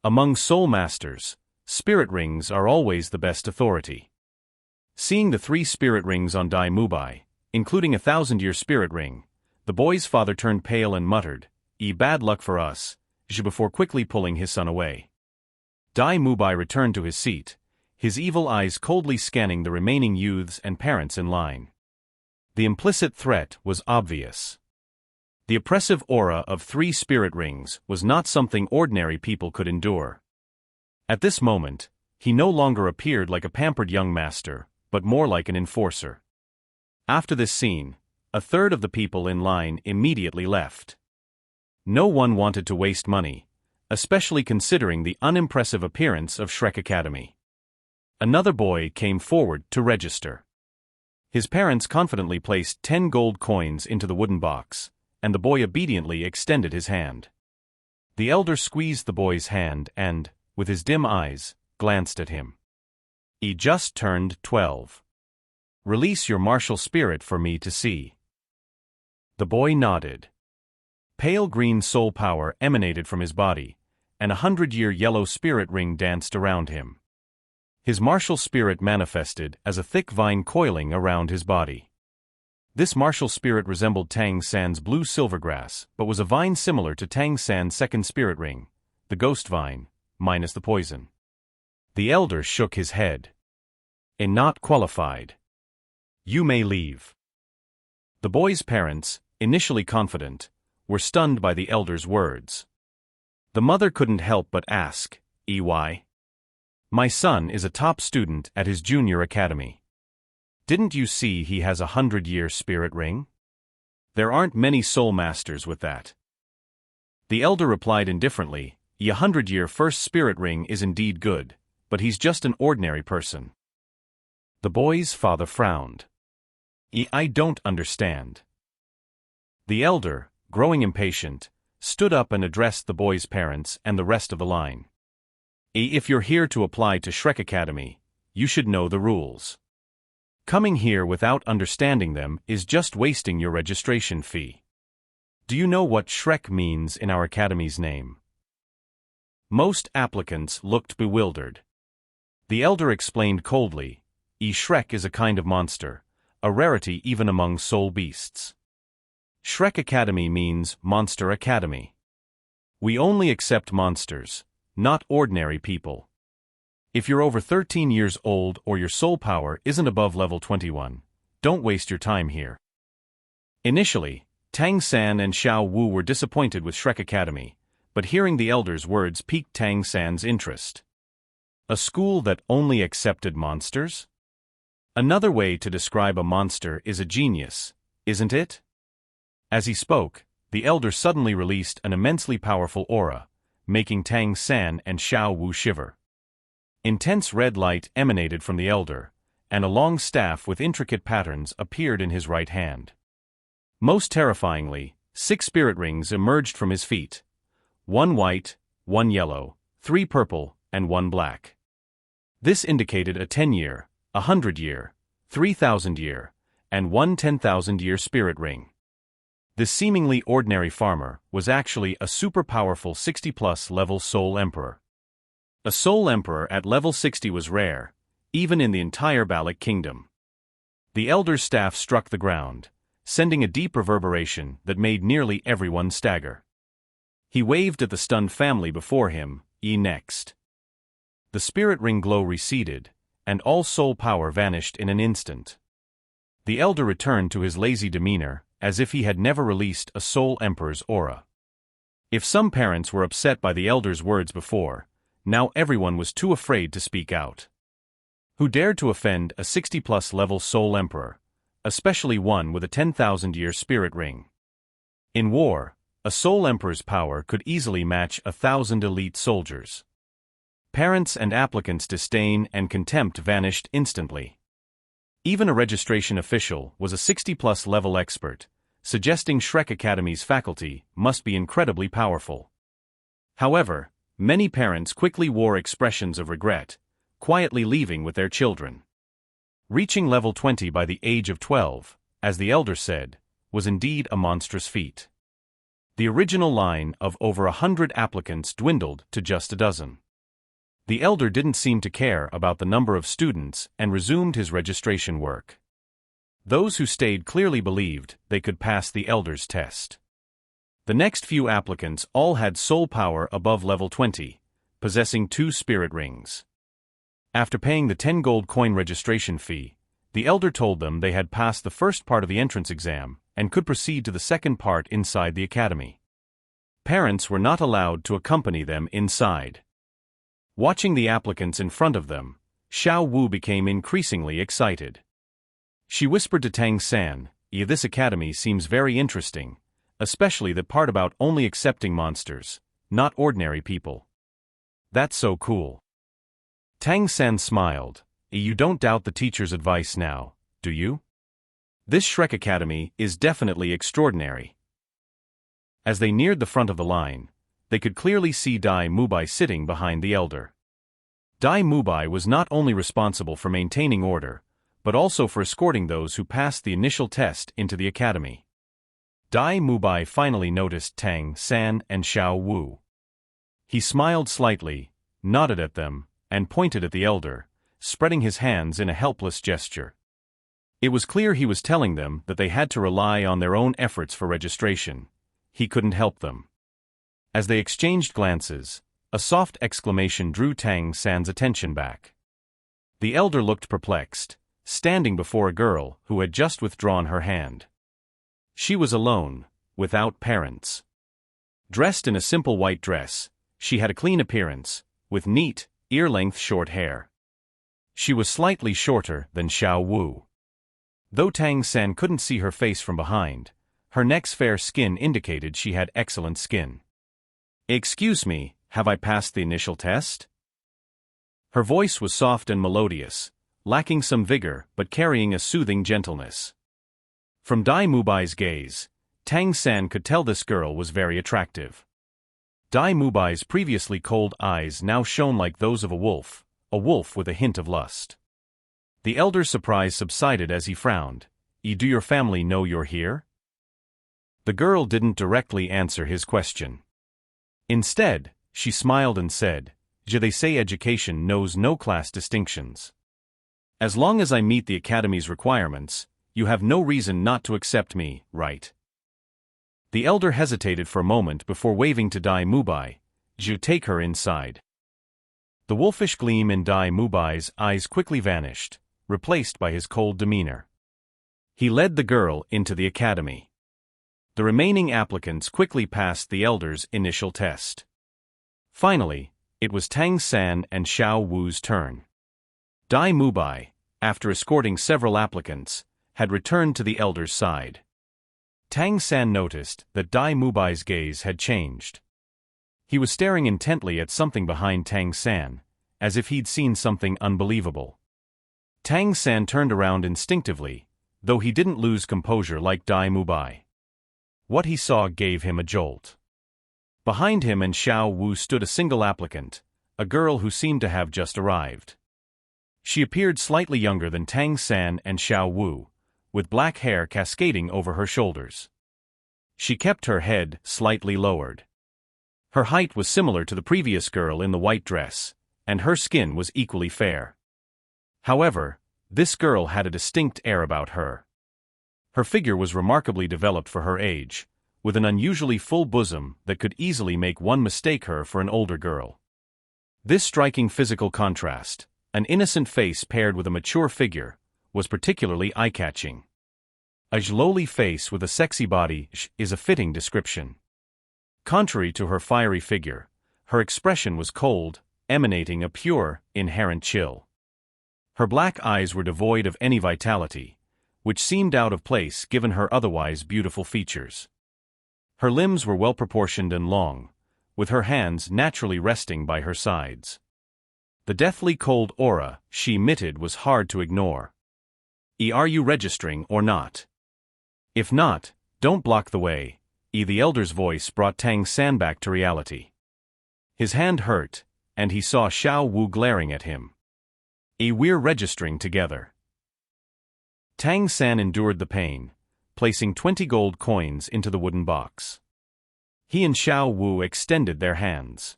Among soul masters, spirit rings are always the best authority. Seeing the 3 spirit rings on Dai Mubai, including a 1,000-year spirit ring, the boy's father turned pale and muttered, Bad luck for us, before quickly pulling his son away. Dai Mubai returned to his seat, his evil eyes coldly scanning the remaining youths and parents in line. The implicit threat was obvious. The oppressive aura of 3 spirit rings was not something ordinary people could endure. At this moment, he no longer appeared like a pampered young master, but more like an enforcer. After this scene, a third of the people in line immediately left. No one wanted to waste money, especially considering the unimpressive appearance of Shrek Academy. Another boy came forward to register. His parents confidently placed 10 gold coins into the wooden box, and the boy obediently extended his hand. The elder squeezed the boy's hand and, with his dim eyes, glanced at him. He just turned 12. Release your martial spirit for me to see. The boy nodded. Pale green soul power emanated from his body, and a 100-year yellow spirit ring danced around him. His martial spirit manifested as a thick vine coiling around his body. This martial spirit resembled Tang San's blue silvergrass, but was a vine similar to Tang San's second spirit ring, the ghost vine, minus the poison. The elder shook his head. Not qualified. You may leave. The boy's parents, initially confident, were stunned by the elder's words. The mother couldn't help but ask, why? My son is a top student at his junior academy. Didn't you see he has a 100-year spirit ring? There aren't many soul masters with that. The elder replied indifferently, a 100-year first spirit ring is indeed good, but he's just an ordinary person. The boy's father frowned. I don't understand. The elder, growing impatient, stood up and addressed the boy's parents and the rest of the line. If you're here to apply to Shrek Academy, you should know the rules. Coming here without understanding them is just wasting your registration fee. Do you know what Shrek means in our academy's name? Most applicants looked bewildered. The elder explained coldly, Shrek is a kind of monster, a rarity even among soul beasts. Shrek Academy means Monster Academy. We only accept monsters, not ordinary people. If you're over 13 years old or your soul power isn't above level 21, don't waste your time here. Initially, Tang San and Xiao Wu were disappointed with Shrek Academy, but hearing the elder's words piqued Tang San's interest. A school that only accepted monsters? Another way to describe a monster is a genius, isn't it? As he spoke, the elder suddenly released an immensely powerful aura, making Tang San and Xiao Wu shiver. Intense red light emanated from the elder, and a long staff with intricate patterns appeared in his right hand. Most terrifyingly, 6 spirit rings emerged from his feet. 1 white, 1 yellow, 3 purple, and 1 black. This indicated a 10-year, a 100-year, 3,000-year, and 1 10,000-year spirit ring. This seemingly ordinary farmer was actually a super-powerful 60-plus level Soul Emperor. A Soul Emperor at level 60 was rare, even in the entire Balik Kingdom. The elder's staff struck the ground, sending a deep reverberation that made nearly everyone stagger. He waved at the stunned family before him, next. The spirit ring glow receded, and all soul power vanished in an instant. The elder returned to his lazy demeanor, as if he had never released a Soul Emperor's aura. If some parents were upset by the elder's words before, now everyone was too afraid to speak out. Who dared to offend a 60-plus level Soul Emperor, especially one with a 10,000-year spirit ring? In war, a Soul Emperor's power could easily match 1,000 elite soldiers. Parents' and applicants' disdain and contempt vanished instantly. Even a registration official was a 60-plus level expert, suggesting Shrek Academy's faculty must be incredibly powerful. However, many parents quickly wore expressions of regret, quietly leaving with their children. Reaching level 20 by the age of 12, as the elder said, was indeed a monstrous feat. The original line of over 100 applicants dwindled to just a dozen. The elder didn't seem to care about the number of students and resumed his registration work. Those who stayed clearly believed they could pass the elder's test. The next few applicants all had soul power above level 20, possessing 2 spirit rings. After paying the 10 gold coin registration fee, the elder told them they had passed the first part of the entrance exam and could proceed to the second part inside the academy. Parents were not allowed to accompany them inside. Watching the applicants in front of them, Xiao Wu became increasingly excited. She whispered to Tang San, "This academy seems very interesting, especially the part about only accepting monsters, not ordinary people. That's so cool." Tang San smiled. "You don't doubt the teacher's advice now, do you? This Shrek Academy is definitely extraordinary." As they neared the front of the line, they could clearly see Dai Mubai sitting behind the elder. Dai Mubai was not only responsible for maintaining order, but also for escorting those who passed the initial test into the academy. Dai Mubai finally noticed Tang San and Xiao Wu. He smiled slightly, nodded at them, and pointed at the elder, spreading his hands in a helpless gesture. It was clear he was telling them that they had to rely on their own efforts for registration. He couldn't help them. As they exchanged glances, a soft exclamation drew Tang San's attention back. The elder looked perplexed, standing before a girl who had just withdrawn her hand. She was alone, without parents. Dressed in a simple white dress, she had a clean appearance, with neat, ear-length short hair. She was slightly shorter than Xiao Wu. Though Tang San couldn't see her face from behind, her neck's fair skin indicated she had excellent skin. "Excuse me, have I passed the initial test?" Her voice was soft and melodious, lacking some vigor but carrying a soothing gentleness. From Dai Mubai's gaze, Tang San could tell this girl was very attractive. Dai Mubai's previously cold eyes now shone like those of a wolf with a hint of lust. The elder's surprise subsided as he frowned. "Do your family know you're here?" The girl didn't directly answer his question. Instead, she smiled and said, They say education knows no class distinctions. As long as I meet the academy's requirements, you have no reason not to accept me, right?" The elder hesitated for a moment before waving to Dai Mubai, "Take her inside." The wolfish gleam in Dai Mubai's eyes quickly vanished, replaced by his cold demeanor. He led the girl into the academy. The remaining applicants quickly passed the elder's initial test. Finally, it was Tang San and Xiao Wu's turn. Dai Mubai, after escorting several applicants, had returned to the elder's side. Tang San noticed that Dai Mubai's gaze had changed. He was staring intently at something behind Tang San, as if he'd seen something unbelievable. Tang San turned around instinctively, though he didn't lose composure like Dai Mubai. What he saw gave him a jolt. Behind him and Xiao Wu stood a single applicant, a girl who seemed to have just arrived. She appeared slightly younger than Tang San and Xiao Wu, with black hair cascading over her shoulders. She kept her head slightly lowered. Her height was similar to the previous girl in the white dress, and her skin was equally fair. However, this girl had a distinct air about her. Her figure was remarkably developed for her age, with an unusually full bosom that could easily make one mistake her for an older girl. This striking physical contrast, an innocent face paired with a mature figure, was particularly eye-catching. A lowly face with a sexy body is a fitting description. Contrary to her fiery figure, her expression was cold, emanating a pure, inherent chill. Her black eyes were devoid of any vitality, which seemed out of place given her otherwise beautiful features. Her limbs were well-proportioned and long, with her hands naturally resting by her sides. The deathly cold aura she emitted was hard to ignore. Are you registering or not? If not, don't block the way. The elder's voice brought Tang San back to reality. His hand hurt, and he saw Xiao Wu glaring at him. We're registering together. Tang San endured the pain, placing 20 gold coins into the wooden box. He and Xiao Wu extended their hands.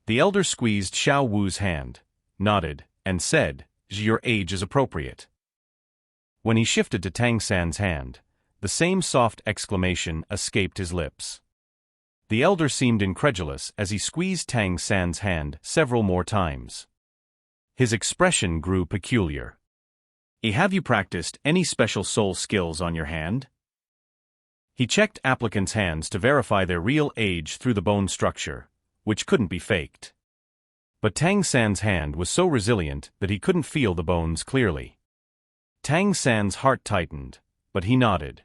The elder squeezed Xiao Wu's hand, nodded, and said, "Your age is appropriate." When he shifted to Tang San's hand, the same soft exclamation escaped his lips. The elder seemed incredulous as he squeezed Tang San's hand several more times. His expression grew peculiar. "Have you practiced any special soul skills on your hand?" He checked applicants' hands to verify their real age through the bone structure, which couldn't be faked. But Tang San's hand was so resilient that he couldn't feel the bones clearly. Tang San's heart tightened, but he nodded.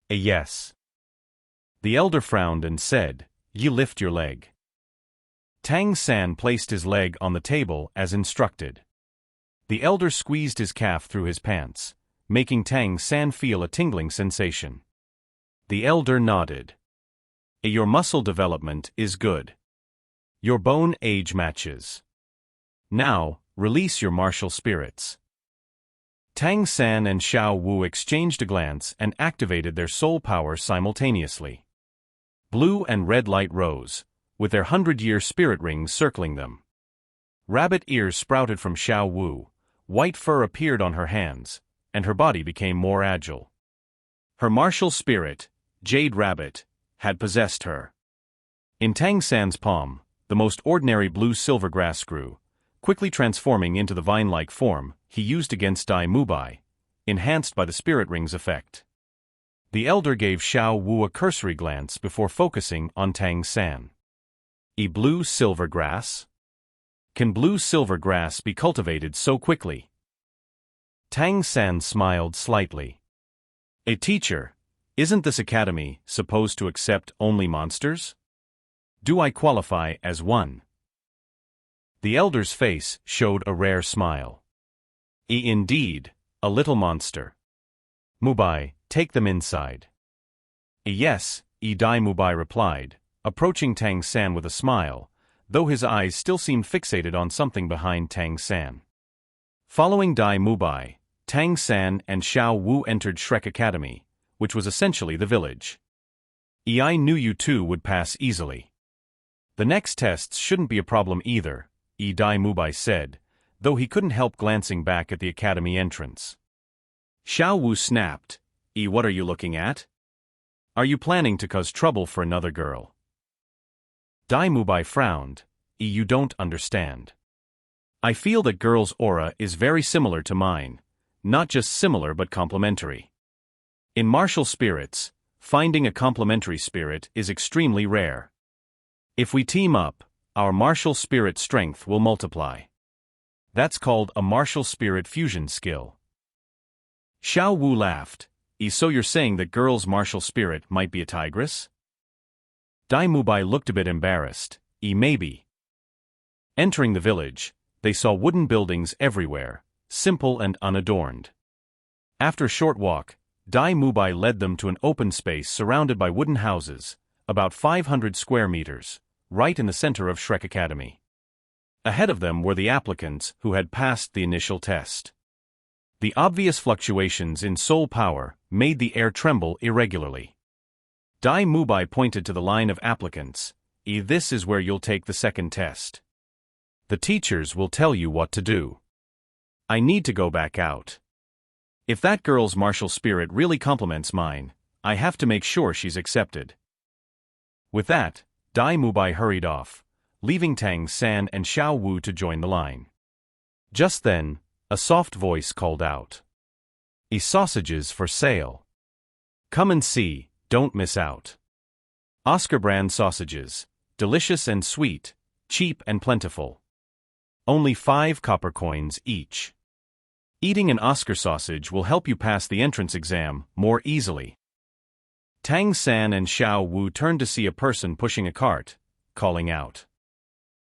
"A yes." The elder frowned and said, "You lift your leg." Tang San placed his leg on the table as instructed. The elder squeezed his calf through his pants, making Tang San feel a tingling sensation. The elder nodded. "Your muscle development is good. Your bone age matches. Now, release your martial spirits." Tang San and Xiao Wu exchanged a glance and activated their soul power simultaneously. Blue and red light rose, with their 100-year spirit rings circling them. Rabbit ears sprouted from Xiao Wu, white fur appeared on her hands, and her body became more agile. Her martial spirit, Jade Rabbit, had possessed her. In Tang San's palm, the most ordinary blue-silver grass grew, quickly transforming into the vine-like form he used against Dai Mubai, enhanced by the spirit ring's effect. The elder gave Xiao Wu a cursory glance before focusing on Tang San. Blue-silver grass? Can blue-silver grass be cultivated so quickly? Tang San smiled slightly. "A teacher, isn't this academy supposed to accept only monsters? Do I qualify as one?" The elder's face showed a rare smile. Indeed, a little monster. Mubai, take them inside." "Yes," Dai Mubai replied, approaching Tang San with a smile, though his eyes still seemed fixated on something behind Tang San. Following Dai Mubai, Tang San and Xiao Wu entered Shrek Academy, which was essentially the village. "I knew you two would pass easily. The next tests shouldn't be a problem either," Dai Mubai said, though he couldn't help glancing back at the academy entrance. Xiao Wu snapped, "What are you looking at? Are you planning to cause trouble for another girl?" Dai Mubai frowned, "You don't understand. I feel that girl's aura is very similar to mine, not just similar but complementary. In martial spirits, finding a complementary spirit is extremely rare. If we team up, our martial spirit strength will multiply. That's called a martial spirit fusion skill." Xiao Wu laughed, "So you're saying that girl's martial spirit might be a tigress?" Dai Mubai looked a bit embarrassed, maybe. Entering the village, they saw wooden buildings everywhere, simple and unadorned. After a short walk, Dai Mubai led them to an open space surrounded by wooden houses, about 500 square meters, right in the center of Shrek Academy. Ahead of them were the applicants who had passed the initial test. The obvious fluctuations in soul power made the air tremble irregularly. Dai Mubai pointed to the line of applicants. "This is where you'll take the second test. The teachers will tell you what to do. I need to go back out. If that girl's martial spirit really complements mine, I have to make sure she's accepted." With that, Dai Mubai hurried off, leaving Tang San and Xiao Wu to join the line. Just then, a soft voice called out, "Sausages for sale. Come and see, don't miss out. Oscar brand sausages, delicious and sweet, cheap and plentiful. Only 5 copper coins each. Eating an Oscar sausage will help you pass the entrance exam more easily." Tang San and Xiao Wu turned to see a person pushing a cart, calling out.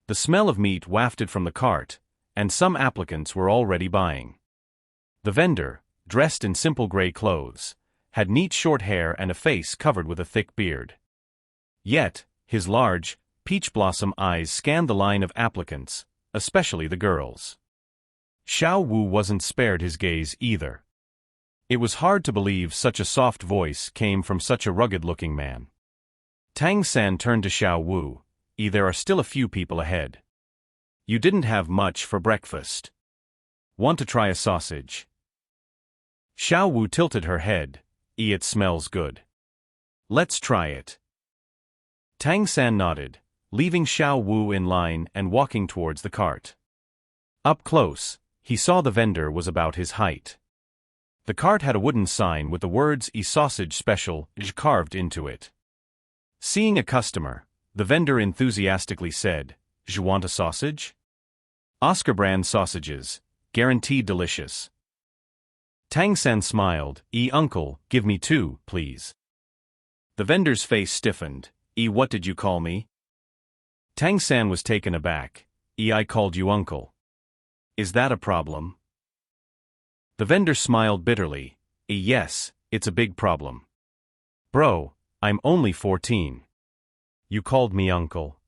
The smell of meat wafted from the cart, and some applicants were already buying. The vendor, dressed in simple gray clothes, had neat short hair and a face covered with a thick beard. Yet, his large, peach blossom eyes scanned the line of applicants, especially the girls. Xiao Wu wasn't spared his gaze either. It was hard to believe such a soft voice came from such a rugged-looking man. Tang San turned to Xiao Wu. There are still a few people ahead. You didn't have much for breakfast. Want to try a sausage? Xiao Wu tilted her head. It smells good. Let's try it. Tang San nodded, leaving Xiao Wu in line and walking towards the cart. Up close, he saw the vendor was about his height. The cart had a wooden sign with the words "sausage special" carved into it. Seeing a customer, the vendor enthusiastically said, "You want a sausage? Oscar brand sausages, guaranteed delicious." Tang San smiled. Uncle, give me 2, please." The vendor's face stiffened. What did you call me?" Tang San was taken aback. I called you uncle. Is that a problem?" The vendor smiled bitterly. Yes, it's a big problem. Bro, I'm only 14. You called me uncle.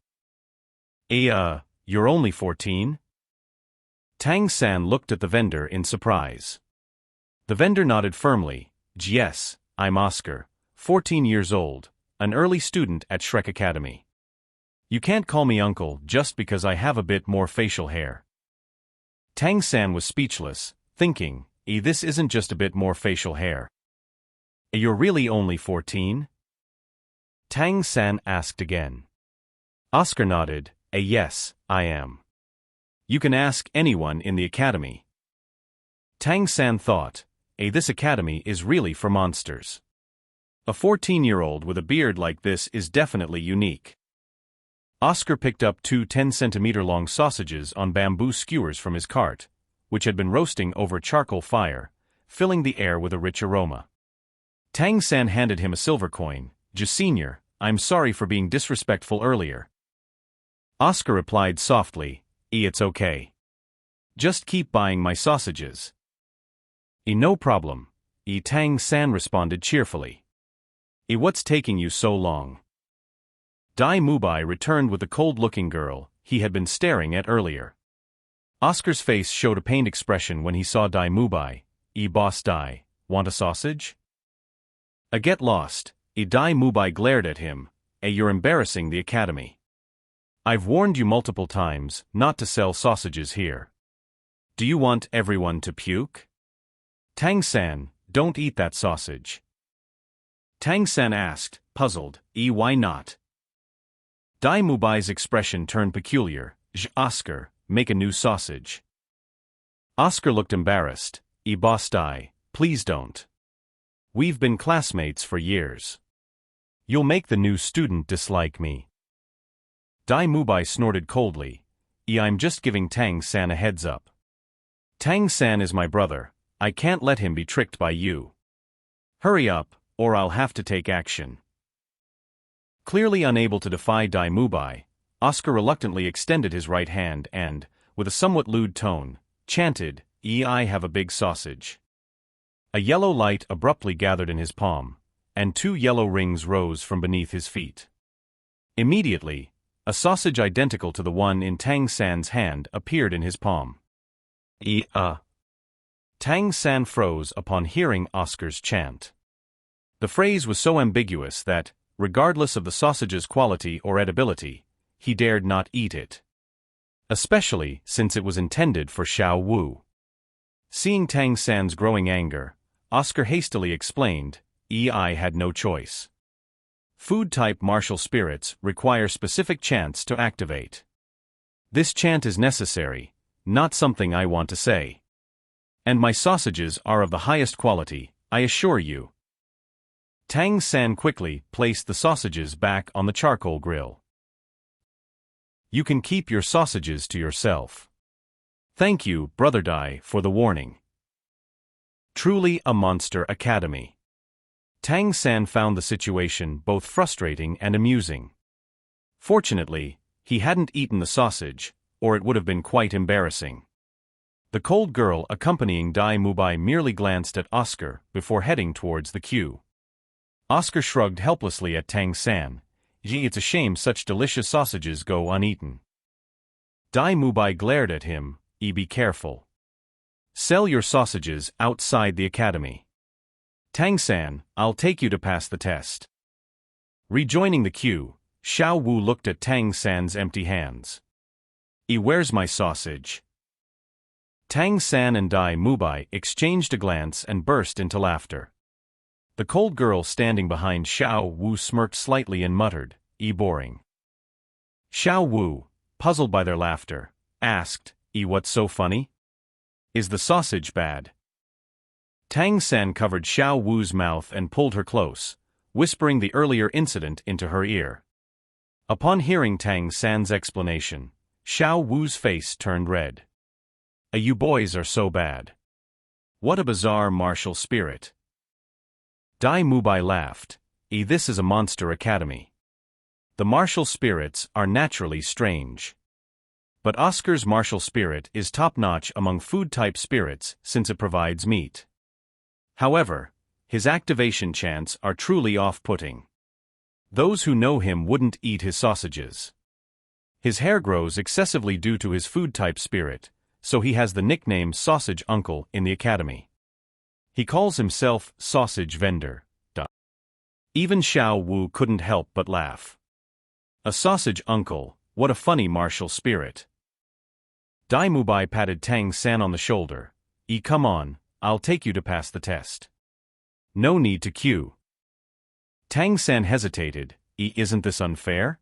You're only 14? Tang San looked at the vendor in surprise. The vendor nodded firmly. Yes, I'm Oscar, 14 years old, an early student at Shrek Academy. You can't call me uncle just because I have a bit more facial hair. Tang San was speechless, thinking, this isn't just a bit more facial hair. You're really only 14? Tang San asked again. Oscar nodded. Yes, I am. You can ask anyone in the academy. Tang San thought, this academy is really for monsters. A 14-year-old with a beard like this is definitely unique. Oscar picked up 2 10-centimeter-long sausages on bamboo skewers from his cart, which had been roasting over charcoal fire, filling the air with a rich aroma. Tang San handed him a silver coin. Senior, I'm sorry for being disrespectful earlier. Oscar replied softly, it's okay. Just keep buying my sausages. No problem. Tang San responded cheerfully. What's taking you so long? Dai Mubai returned with the cold-looking girl he had been staring at earlier. Oscar's face showed a pained expression when he saw Dai Mubai. Boss Dai, want a sausage? Get lost. Dai Mubai glared at him. You're embarrassing the academy. I've warned you multiple times not to sell sausages here. Do you want everyone to puke? Tang San, don't eat that sausage. Tang San asked, puzzled, why not? Dai Mubai's expression turned peculiar. Oscar, make a new sausage. Oscar looked embarrassed. Boss Dai, please don't. We've been classmates for years. You'll make the new student dislike me. Dai Mubai snorted coldly. I'm just giving Tang San a heads up. Tang San is my brother. I can't let him be tricked by you. Hurry up, or I'll have to take action. Clearly unable to defy Dai Mubai, Oscar reluctantly extended his right hand and, with a somewhat lewd tone, chanted, I have a big sausage. A yellow light abruptly gathered in his palm, and 2 yellow rings rose from beneath his feet. Immediately, a sausage identical to the one in Tang San's hand appeared in his palm. Tang San froze upon hearing Oscar's chant. The phrase was so ambiguous that, regardless of the sausage's quality or edibility, he dared not eat it. Especially since it was intended for Xiao Wu. Seeing Tang San's growing anger, Oscar hastily explained, I had no choice. Food-type martial spirits require specific chants to activate. This chant is necessary, not something I want to say. And my sausages are of the highest quality, I assure you. Tang San quickly placed the sausages back on the charcoal grill. You can keep your sausages to yourself. Thank you, Brother Dai, for the warning. Truly a monster academy. Tang San found the situation both frustrating and amusing. Fortunately, he hadn't eaten the sausage, or it would have been quite embarrassing. The cold girl accompanying Dai Mubai merely glanced at Oscar before heading towards the queue. Oscar shrugged helplessly at Tang San. It's a shame such delicious sausages go uneaten. Dai Mubai glared at him. Be careful. Sell your sausages outside the academy. Tang San, I'll take you to pass the test. Rejoining the queue, Xiao Wu looked at Tang San's empty hands. Where's my sausage? Tang San and Dai Mubai exchanged a glance and burst into laughter. The cold girl standing behind Xiao Wu smirked slightly and muttered, boring. Xiao Wu, puzzled by their laughter, asked, what's so funny? Is the sausage bad? Tang San covered Xiao Wu's mouth and pulled her close, whispering the earlier incident into her ear. Upon hearing Tang San's explanation, Xiao Wu's face turned red. You boys are so bad. What a bizarre martial spirit. Dai Mubai laughed. This is a monster academy. The martial spirits are naturally strange. But Oscar's martial spirit is top-notch among food-type spirits since it provides meat. However, his activation chants are truly off-putting. Those who know him wouldn't eat his sausages. His hair grows excessively due to his food-type spirit, so he has the nickname Sausage Uncle in the academy. He calls himself Sausage Vendor. Even Xiao Wu couldn't help but laugh. A sausage uncle, what a funny martial spirit. Dai Mubai patted Tang San on the shoulder. Come on, I'll take you to pass the test. No need to queue. Tang San hesitated. Isn't this unfair?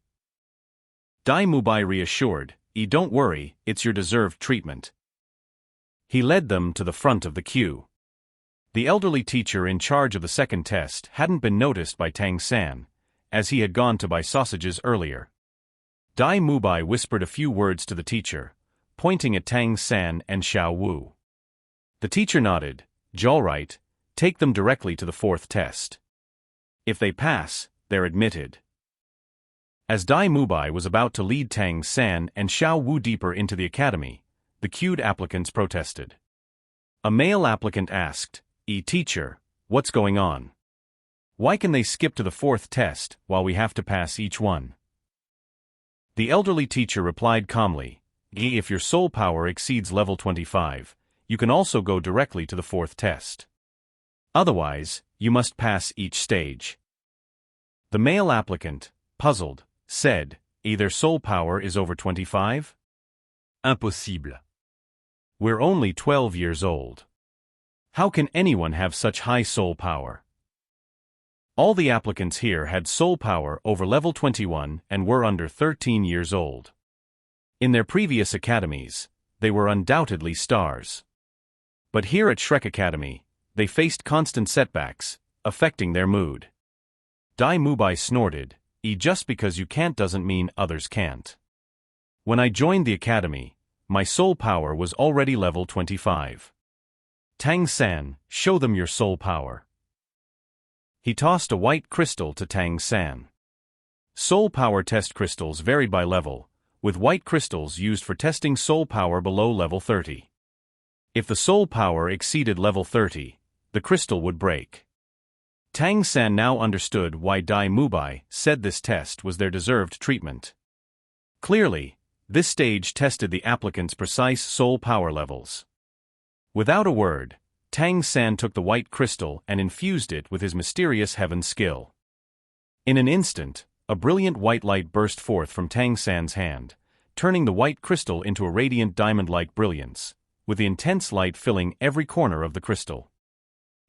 Dai Mubai reassured. Don't worry, it's your deserved treatment. He led them to the front of the queue. The elderly teacher in charge of the second test hadn't been noticed by Tang San, as he had gone to buy sausages earlier. Dai Mubai whispered a few words to the teacher, pointing at Tang San and Xiao Wu. The teacher nodded. All right, take them directly to the fourth test. If they pass, they're admitted. As Dai Mubai was about to lead Tang San and Xiao Wu deeper into the academy, the queued applicants protested. A male applicant asked, teacher, what's going on? Why can they skip to the fourth test while we have to pass each one? The elderly teacher replied calmly, if your soul power exceeds level 25, you can also go directly to the fourth test. Otherwise, you must pass each stage. The male applicant, puzzled, said, their soul power is over 25? Impossible. We're only 12 years old. How can anyone have such high soul power? All the applicants here had soul power over level 21 and were under 13 years old. In their previous academies, they were undoubtedly stars. But here at Shrek Academy, they faced constant setbacks, affecting their mood. Dai Mubai snorted, just because you can't doesn't mean others can't. When I joined the academy, my soul power was already level 25. Tang San, show them your soul power. He tossed a white crystal to Tang San. Soul power test crystals varied by level, with white crystals used for testing soul power below level 30. If the soul power exceeded level 30, the crystal would break. Tang San now understood why Dai Mubai said this test was their deserved treatment. Clearly, this stage tested the applicants' precise soul power levels. Without a word, Tang San took the white crystal and infused it with his mysterious heaven skill. In an instant, a brilliant white light burst forth from Tang San's hand, turning the white crystal into a radiant diamond-like brilliance, with the intense light filling every corner of the crystal.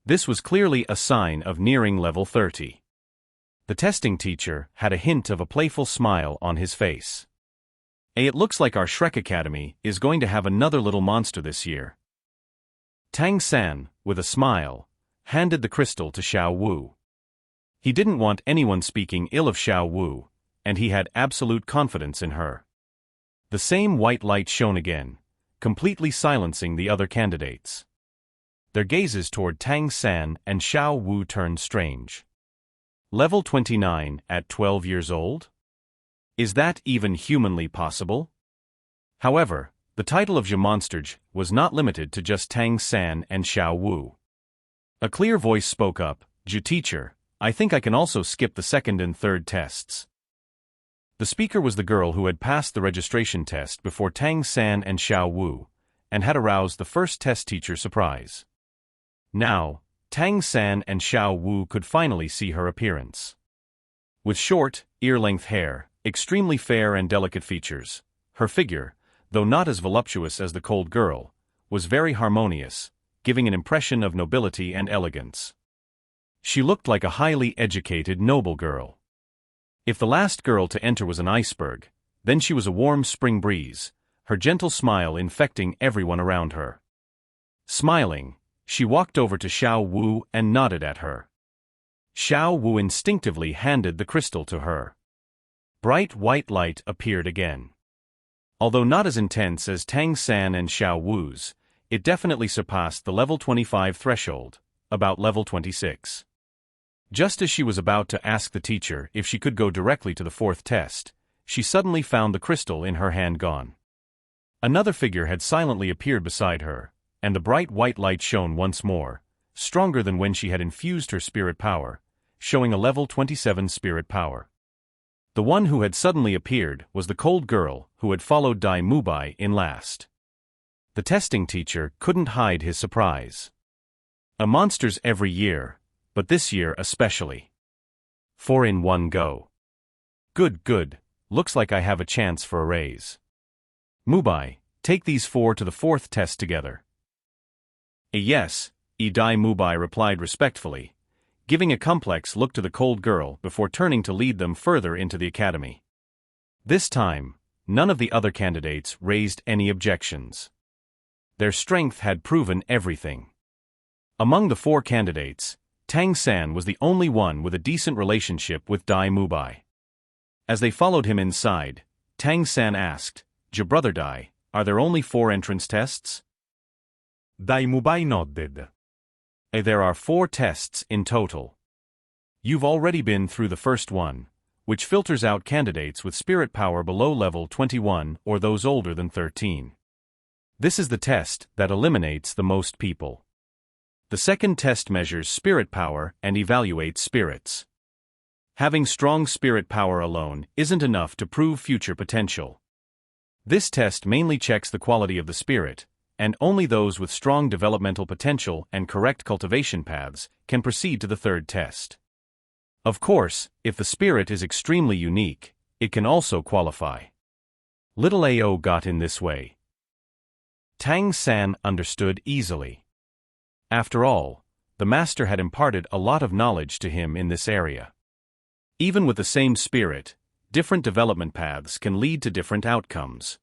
This was clearly a sign of nearing level 30. The testing teacher had a hint of a playful smile on his face. It looks like our Shrek Academy is going to have another little monster this year. Tang San, with a smile, handed the crystal to Xiao Wu. He didn't want anyone speaking ill of Xiao Wu, and he had absolute confidence in her. The same white light shone again, completely silencing the other candidates. Their gazes toward Tang San and Xiao Wu turned strange. Level 29 at 12 years old? Is that even humanly possible? However, the title of Monsterj was not limited to just Tang San and Xiao Wu. A clear voice spoke up, teacher, I think I can also skip the second and third tests. The speaker was the girl who had passed the registration test before Tang San and Xiao Wu, and had aroused the first test teacher's surprise. Now, Tang San and Xiao Wu could finally see her appearance. With short, ear-length hair, extremely fair and delicate features, her figure, though not as voluptuous as the cold girl, was very harmonious, giving an impression of nobility and elegance. She looked like a highly educated noble girl. If the last girl to enter was an iceberg, then she was a warm spring breeze, her gentle smile infecting everyone around her. Smiling, she walked over to Xiao Wu and nodded at her. Xiao Wu instinctively handed the crystal to her. Bright white light appeared again. Although not as intense as Tang San and Xiao Wu's, it definitely surpassed the level 25 threshold, about level 26. Just as she was about to ask the teacher if she could go directly to the fourth test, she suddenly found the crystal in her hand gone. Another figure had silently appeared beside her, and the bright white light shone once more, stronger than when she had infused her spirit power, showing a level 27 spirit power. The one who had suddenly appeared was the cold girl who had followed Dai Mubai in last. The testing teacher couldn't hide his surprise. A monsters every year, but this year especially. 4 in one go. Good, looks like I have a chance for a raise. Mubai, take these 4 to the fourth test together. Yes, Dai Mubai replied respectfully, giving a complex look to the cold girl before turning to lead them further into the academy. This time, none of the other candidates raised any objections. Their strength had proven everything. Among the 4 candidates, Tang San was the only one with a decent relationship with Dai Mubai. As they followed him inside, Tang San asked, "Brother Dai, are there only 4 entrance tests?" Dai Mubai nodded. There are 4 tests in total. You've already been through the first one, which filters out candidates with spirit power below level 21 or those older than 13. This is the test that eliminates the most people. The second test measures spirit power and evaluates spirits. Having strong spirit power alone isn't enough to prove future potential. This test mainly checks the quality of the spirit, and only those with strong developmental potential and correct cultivation paths can proceed to the third test. Of course, if the spirit is extremely unique, it can also qualify. Little Ao got in this way. Tang San understood easily. After all, the master had imparted a lot of knowledge to him in this area. Even with the same spirit, different development paths can lead to different outcomes.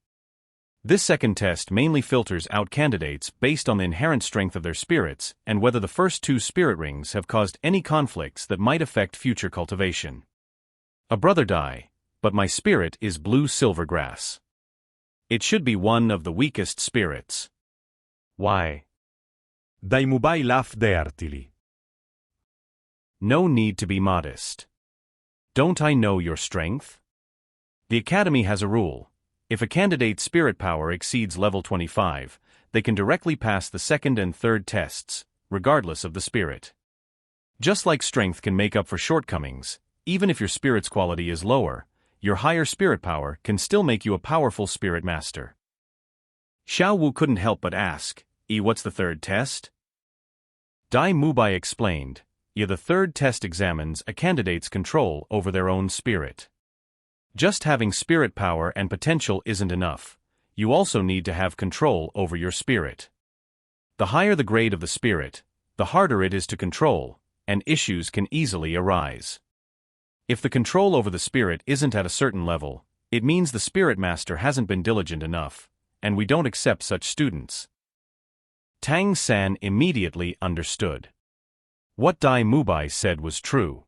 This second test mainly filters out candidates based on the inherent strength of their spirits and whether the first 2 spirit rings have caused any conflicts that might affect future cultivation. A brother Dai, but my spirit is blue silvergrass. It should be one of the weakest spirits. Why? Dai Mubai laughed heartily. No need to be modest. Don't I know your strength? The Academy has a rule. If a candidate's spirit power exceeds level 25, they can directly pass the second and third tests, regardless of the spirit. Just like strength can make up for shortcomings, even if your spirit's quality is lower, your higher spirit power can still make you a powerful spirit master. Xiao Wu couldn't help but ask, what's the third test? Dai Mubai explained, the third test examines a candidate's control over their own spirit. Just having spirit power and potential isn't enough. You also need to have control over your spirit. The higher the grade of the spirit, the harder it is to control, and issues can easily arise. If the control over the spirit isn't at a certain level, it means the spirit master hasn't been diligent enough, and we don't accept such students. Tang San immediately understood. What Dai Mubai said was true.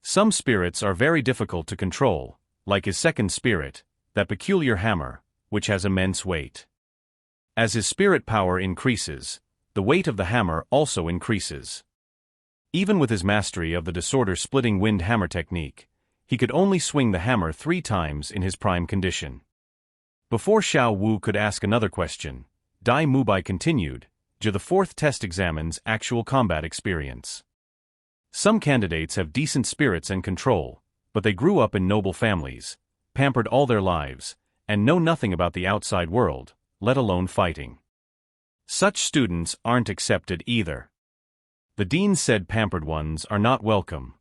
Some spirits are very difficult to control, like his second spirit, that peculiar hammer, which has immense weight. As his spirit power increases, the weight of the hammer also increases. Even with his mastery of the disorder-splitting wind hammer technique, he could only swing the hammer 3 times in his prime condition. Before Xiao Wu could ask another question, Dai Mubai continued, the fourth test examines actual combat experience. Some candidates have decent spirits and control, but they grew up in noble families, pampered all their lives, and know nothing about the outside world, let alone fighting. Such students aren't accepted either. The dean said pampered ones are not welcome.